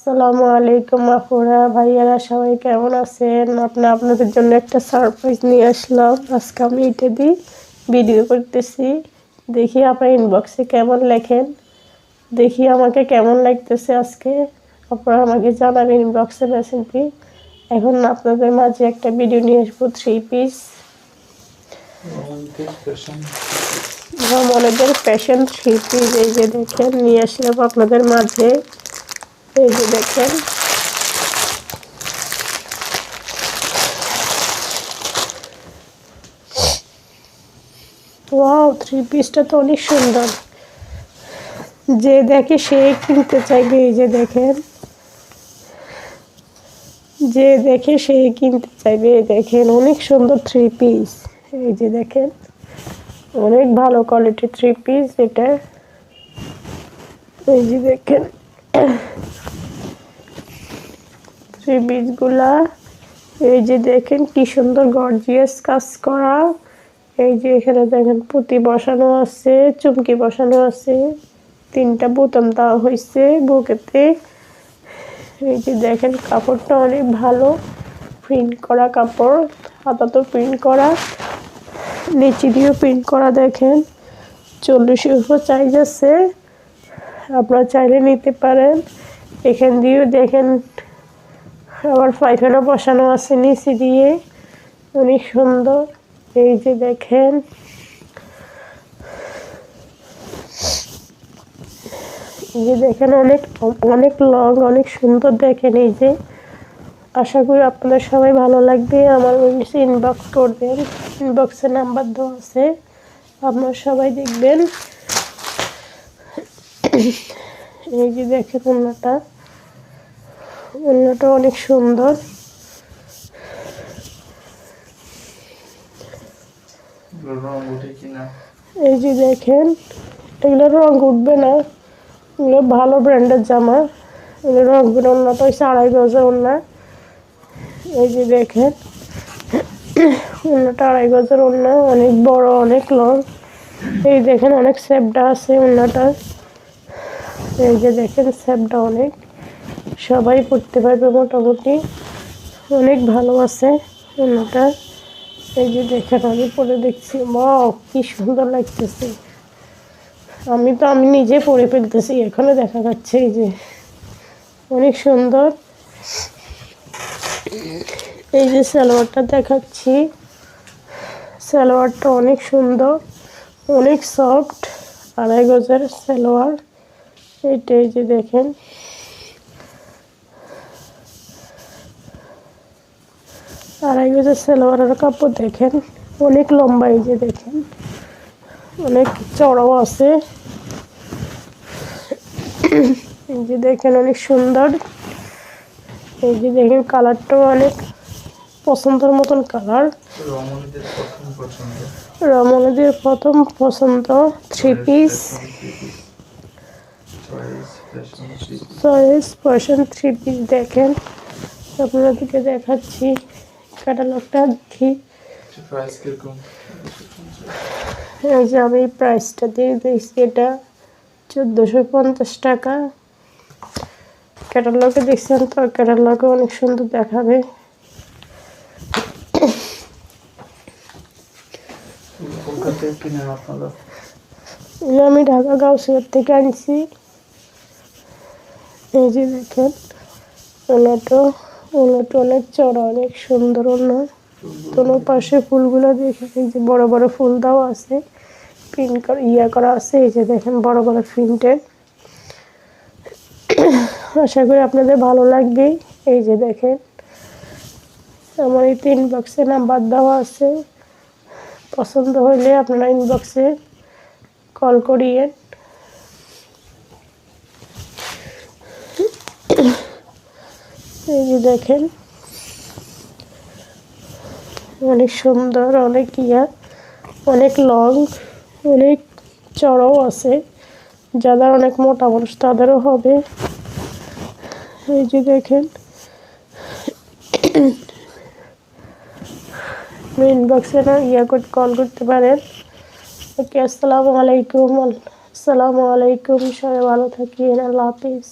আসসালামু আলাইকুম আপুরা ভাইয়ারা, সবাই কেমন আছেন? আপনাদের জন্য একটা সারপ্রাইজ নিয়ে আসলাম। আজকে আমি এটা দিয়ে ভিডিও করতেছি। দেখি আপনার ইনবক্সে কেমন লেখেন, দেখি আমাকে কেমন লাগতেছে। আজকে আপনারা আমাকে জানাবেন ইনবক্সে মেসেজ দিয়ে। এখন আপনাদের মাঝে একটা ভিডিও নিয়ে আসবো 3 পিস রমণীদের ফ্যাশন 3 পিস। এই যে দেখেন নিয়ে আসলাম আপনাদের মাঝে। এই যে দেখেন, ওয়াও, 3 পিসটা তো অনেক সুন্দর। যে দেখে সে কিনতে চাইবে। এই যে দেখেন, যে দেখে সে কিনতে চাইবে। দেখেন অনেক সুন্দর 3 পিস। এই যে দেখেন, অনেক ভালো কোয়ালিটির 3 পিস এটা। এই যে দেখেন 3 পিসগুলা। এই যে দেখেন কি সুন্দর গর্জিয়াস কাজ করা। এই যে এখানে দেখেন পুঁতি বসানো আছে, চুমকি বসানো আছে, 3টা বোতাম দেওয়া হয়েছে বুকেতে। এই যে দেখেন কাপড়টা অনেক ভালো, প্রিন্ট করা কাপড়, হাতাতেও প্রিন্ট করা, নিচে দিয়েও প্রিন্ট করা। দেখেন 40-এর উপর সাইজ আছে, আপনারা চাইলে নিতে পারেন। এখান দিয়েও দেখেন আবার পাইখানা বসানো আছে নিচে দিয়ে, অনেক সুন্দর। এই যে দেখেন, এই যে দেখেন অনেক অনেক লং, অনেক সুন্দর। দেখেন এই যে, আশা করি আপনাদের সবাই ভালো লাগবে। আমার ইনবক্স করবেন, ইনবক্সে নাম্বার দেওয়া আছে, আপনারা সবাই দেখবেন। এই যে দেখেন ওড়নাটা, ওড়নাটা অনেক সুন্দর। এই যে দেখেন, এগুলো রং উঠবে না, এগুলো ভালো ব্র্যান্ডের জামা, এগুলো রং উঠবে না। ওড়নাটা হচ্ছে 2.5 গজের ওড়না। এই যে দেখেন ওড়নাটা 2.5 গজের ওড়না, অনেক বড়, অনেক লং। এই দেখেন অনেক স্যাপডা আছে ওড়নাটা। এই যে দেখেন স্যাপডা অনেক, সবাই পরতে পারবে মোটামুটি, অনেক ভালো আছে ওড়নাটা। এই যে দেখেন আমি পরে দেখছি, ওয়াও কি সুন্দর লাগতেছে। আমি নিজে পরে ফেলতেছি, এখানে দেখা যাচ্ছে। এই যে অনেক সুন্দর। এই যে সালোয়ারটা দেখাচ্ছি, সালোয়ারটা অনেক সুন্দর, অনেক সফট, 2.5 গজের সালোয়ার এইটা। এই যে দেখেন, আড়াই গজের সালোয়ারের কাপড় দেখেন, অনেক লম্বা। এই যে দেখেন অনেক চড়াও আছে। এই যে দেখেন অনেক সুন্দর। এই যে দেখেন কালারটাও অনেক পছন্দের মতন কালার, রমণীদের প্রথম পছন্দ 3 পিস চয়েস ফ্যাশন 3 পিস। দেখেন আপনাদেরকে দেখাচ্ছি ক্যাটালগটা, দেখি। এই যে আমি প্রাইসটা দিয়ে দিয়েছি, এটা 1450 টাকা। ক্যাটালগে দেখছেন তো, ক্যাটালগে অনেক সুন্দর দেখাবে। আমি ঢাকা গাউসিয়া থেকে আনছি। এই যে দেখেন ওনাটা অনেক চড়া, অনেক সুন্দর ওনা। কোনো পাশে ফুলগুলো দেখে, এই যে বড় বড় ফুল দেওয়া আছে, প্রিন্ট করা আছে। এই যে দেখেন বড় বড় প্রিন্টের। আশা করি আপনাদের ভালো লাগবে। এই যে দেখেন আমার এই ইনবক্সে নাম্বার দেওয়া আছে, পছন্দ হলে আপনারা ইনবক্সে কল করিয়েন। এই যে দেখেন অনেক সুন্দর, অনেক অনেক লং, অনেক চড়াও আছে। যারা অনেক মোটা মানুষ তাদেরও হবে। এই যে দেখেন ইনবক্সে না কল করতে পারেন। ওকে, আসসালামু আলাইকুম। সবাই ভালো থাকি, আল্লাহ হাফিজ।